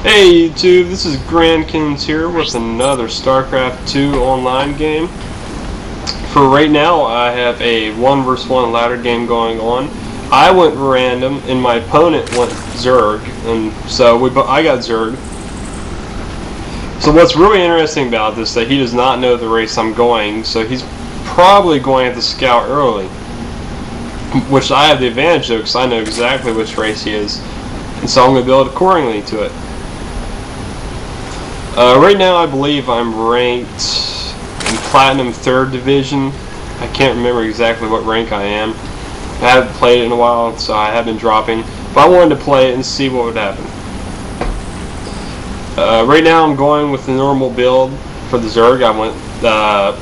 Hey YouTube, this is Grandkins here with another Starcraft 2 online game. For right now, I have a 1 vs 1 ladder game going on. I went random and my opponent went Zerg, and so I got Zerg. So what's really interesting about this is that he does not know the race I'm going, so he's probably going to have to scout early. Which I have the advantage of because I know exactly which race he is, and so I'm going to build accordingly to it. Right now I believe I'm ranked in Platinum 3rd Division. I can't remember exactly what rank I am. I haven't played it in a while, so I have been dropping. But I wanted to play it and see what would happen. Right now I'm going with the normal build for the Zerg. I went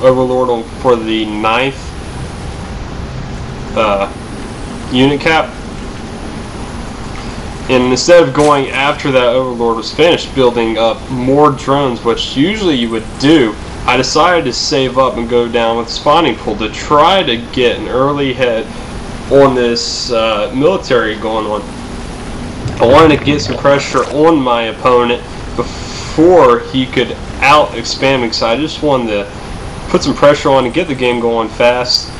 Overlord for the 9th unit cap. And instead of going after that Overlord was finished building up more drones, which usually you would do, I decided to save up and go down with spawning pool to try to get an early head on this military going on. I wanted to get some pressure on my opponent before he could out-expand me, so I just wanted to put some pressure on and get the game going fast,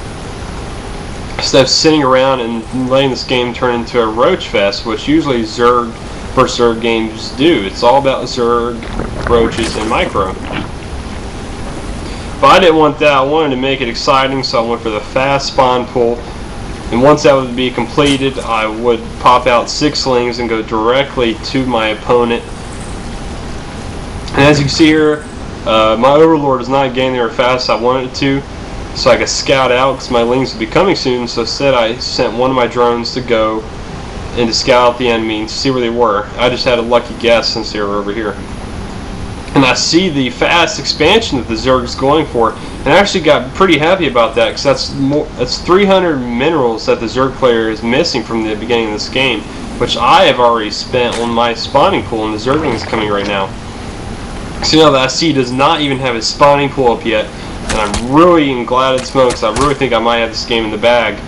instead of sitting around and letting this game turn into a roach fest, which usually Zerg vs Zerg games do. It's all about Zerg, roaches, and micro. But I didn't want that. I wanted to make it exciting, so I went for the fast spawn pool. And once that would be completed, I would pop out 6 slings and go directly to my opponent. And as you can see here, my Overlord is not getting there as fast as I wanted it to. So I could scout out because my lings would be coming soon, so instead I sent one of my drones to go and to scout out the enemy and see where they were. I just had a lucky guess since they were over here. And I see the fast expansion that the Zerg is going for, and I actually got pretty happy about that because that's 300 minerals that the Zerg player is missing from the beginning of this game, which I have already spent on my spawning pool, and the Zergling is coming right now. So now that I see does not even have his spawning pool up yet. And I'm really glad it's smokes. I really think I might have this game in the bag.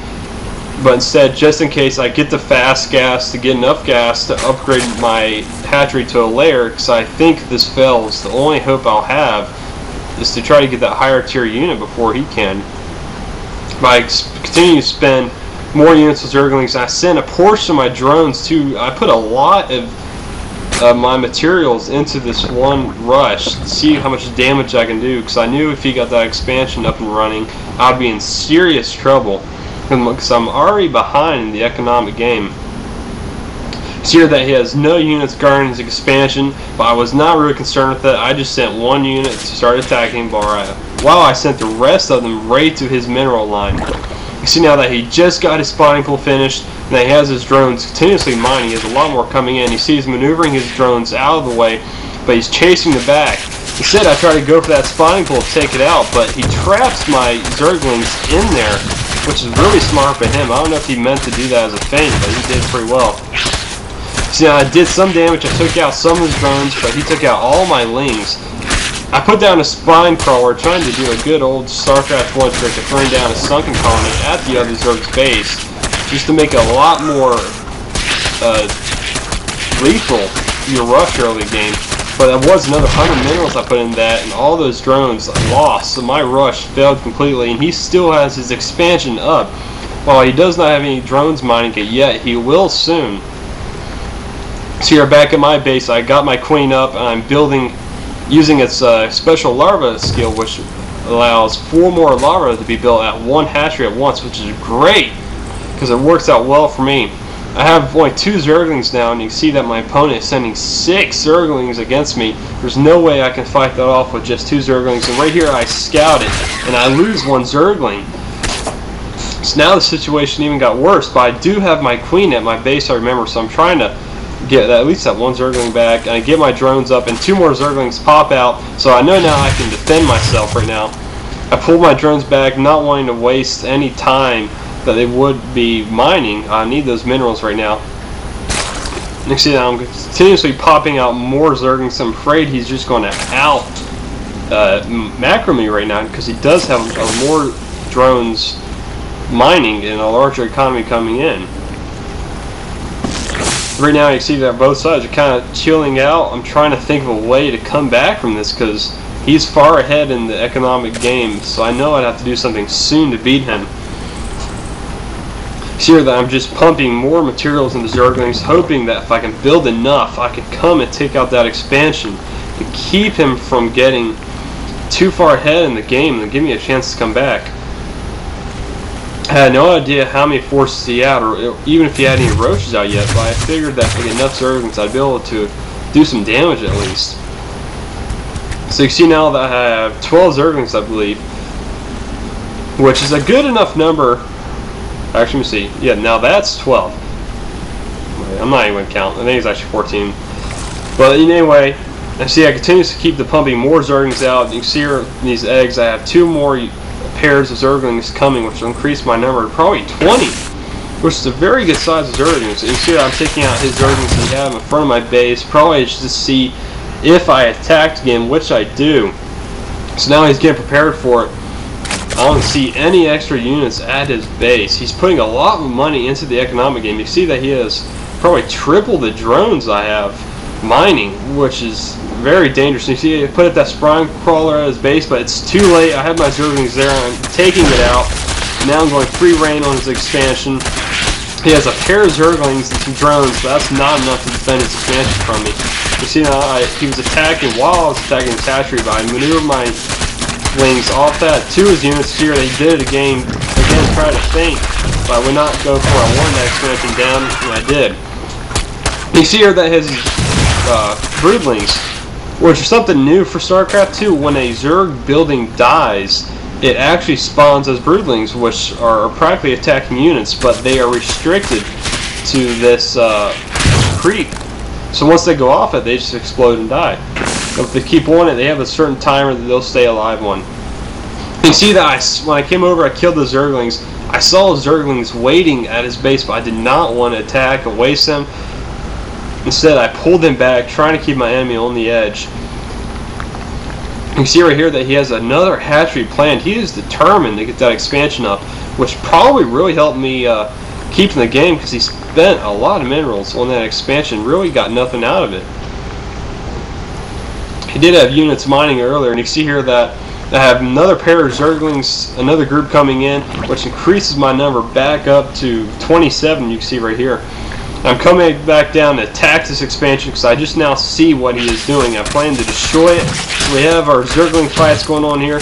But instead, just in case I get the fast gas to get enough gas to upgrade my hatchery to a lair, because I think this fails, the only hope I'll have is to try to get that higher tier unit before he can. By continuing to spend more units with Zerglings, I sent a portion of my drones to. I put a lot of my materials into this one rush to see how much damage I can do, because I knew if he got that expansion up and running I'd be in serious trouble because I'm already behind in the economic game. See here that he has no units guarding his expansion, but I was not really concerned with that. I just sent one unit to start attacking while I sent the rest of them right to his mineral line. You see now that he just got his spawning pool finished, and that he has his drones continuously mining. He has a lot more coming in. You see he's maneuvering his drones out of the way, but he's chasing the back. Instead, I try to go for that spawning pool to take it out, but he traps my Zerglings in there, which is really smart for him. I don't know if he meant to do that as a feint, but he did pretty well. See now I did some damage. I took out some of his drones, but he took out all my lings. I put down a spine crawler trying to do a good old Starcraft 1 trick of throwing down a sunken colony at the other Zerg's base, just to make it a lot more lethal your rush early game. But that was another 100 minerals I put in that, and all those drones lost, so my rush failed completely, and he still has his expansion up. While he does not have any drones mining it yet, he will soon. So here back at my base, I got my queen up, and I'm building using its special larva skill, which allows 4 more larvae to be built at one hatchery at once, which is great because it works out well for me. I have only 2 Zerglings now, and you can see that my opponent is sending 6 Zerglings against me. There's no way I can fight that off with just 2 Zerglings, and right here I scout it, and I lose 1 Zergling. So now the situation even got worse, but I do have my queen at my base, I remember, so I'm trying to get at least that 1 Zergling back, and I get my drones up, and 2 more Zerglings pop out, so I know now I can defend myself right now. I pulled my drones back, not wanting to waste any time that they would be mining. I need those minerals right now. You see that I'm continuously popping out more Zerglings. I'm afraid he's just going to out macro me right now, because he does have more drones mining and a larger economy coming in. Right now you see that both sides are kind of chilling out. I'm trying to think of a way to come back from this because he's far ahead in the economic game, so I know I'd have to do something soon to beat him. See here that I'm just pumping more materials into Zerglings, hoping that if I can build enough, I can come and take out that expansion and keep him from getting too far ahead in the game and give me a chance to come back. I had no idea how many forces he had, or even if he had any roaches out yet, but I figured that with enough Zerglings I'd be able to do some damage at least. So you see now that I have 12 Zerglings, I believe, which is a good enough number. Actually, let me see. Yeah, now that's 12. I'm not even going to count. I think it's actually 14. But anyway, I see I continue to keep the pumping more Zerglings out. You can see here in these eggs, I have 2 more pairs of Zerglings coming, which will increase my number to probably 20, which is a very good size of Zerglings. So you see that I'm taking out his Zerglings that he have in front of my base, probably just to see if I attacked again, which I do. So now he's getting prepared for it. I don't see any extra units at his base. He's putting a lot of money into the economic game. You see that he has probably triple the drones I have mining, which is very dangerous. You see, I put that Sprine Crawler at his base, but it's too late. I have my Zerglings there. I'm taking it out. Now I'm going free reign on his expansion. He has a pair of Zerglings and some drones, but that's not enough to defend his expansion from me. You see now, he was attacking while I was attacking his hatchery, but I maneuvered my wings off that to his units here. They did it again, tried to feint, but I would not go for it. I wanted that expansion down, and I did. You see here that his broodlings, which is something new for Starcraft 2, when a Zerg building dies, it actually spawns as broodlings, which are practically attacking units, but they are restricted to this creep. So once they go off it, they just explode and die. But if they keep on it, they have a certain timer that they'll stay alive on. You see that when I came over, I killed the Zerglings. I saw Zerglings waiting at his base, but I did not want to attack and waste them. Instead, I pulled him back, trying to keep my enemy on the edge. You see right here that he has another hatchery planned. He is determined to get that expansion up, which probably really helped me keep in the game because he spent a lot of minerals on that expansion, really got nothing out of it. He did have units mining earlier, and you see here that I have another pair of Zerglings, another group coming in, which increases my number back up to 27, you can see right here. I'm coming back down to attack this expansion because I just now see what he is doing. I plan to destroy it. So we have our Zergling fights going on here,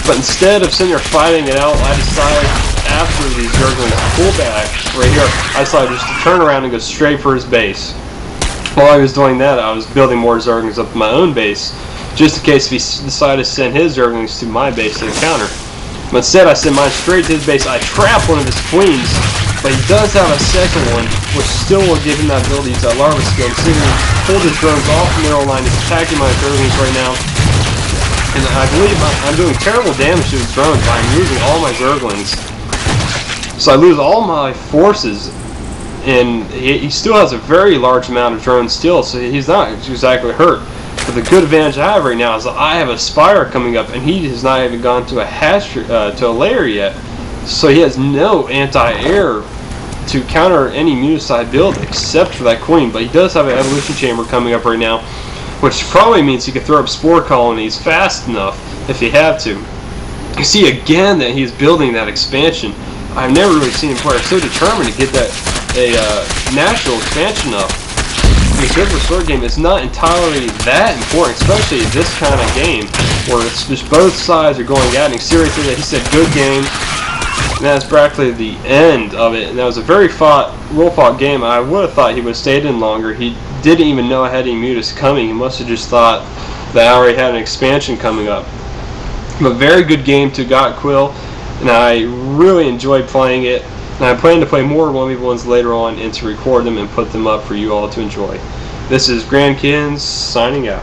but instead of sitting there fighting it out, I decided after these Zerglings pull back right here, I decided just to turn around and go straight for his base. While I was doing that, I was building more Zerglings up to my own base, just in case if he decided to send his Zerglings to my base to encounter. But instead, I sent mine straight to his base. I trap one of his queens, but he does have a second one, which still will give him that ability to use that larva skill. So he pulled his drones off the mineral line. He's attacking my Zerglings right now. And I believe I'm doing terrible damage to his drones by losing all my Zerglings. So I lose all my forces. And he still has a very large amount of drones still, so he's not exactly hurt. But the good advantage I have right now is that I have a Spire coming up, and he has not even gone to a to a layer yet. So he has no anti-air to counter any Municide build except for that Queen. But he does have an Evolution Chamber coming up right now, which probably means he can throw up Spore Colonies fast enough if he have to. You see again that he's building that expansion. I've never really seen a player so determined to get that natural expansion up. The Good Restore game is not entirely that important, especially in this kind of game where it's just both sides are going at it. Seriously, he said good game, and that's practically the end of it. And that was a very well-fought game. I would have thought he would have stayed in longer. He didn't even know I had any mutas coming. He must have just thought that I already had an expansion coming up. But very good game to Got Quill, and I really enjoyed playing it. And I plan to play more 1v1s later on and to record them and put them up for you all to enjoy. This is Grand Kins signing out.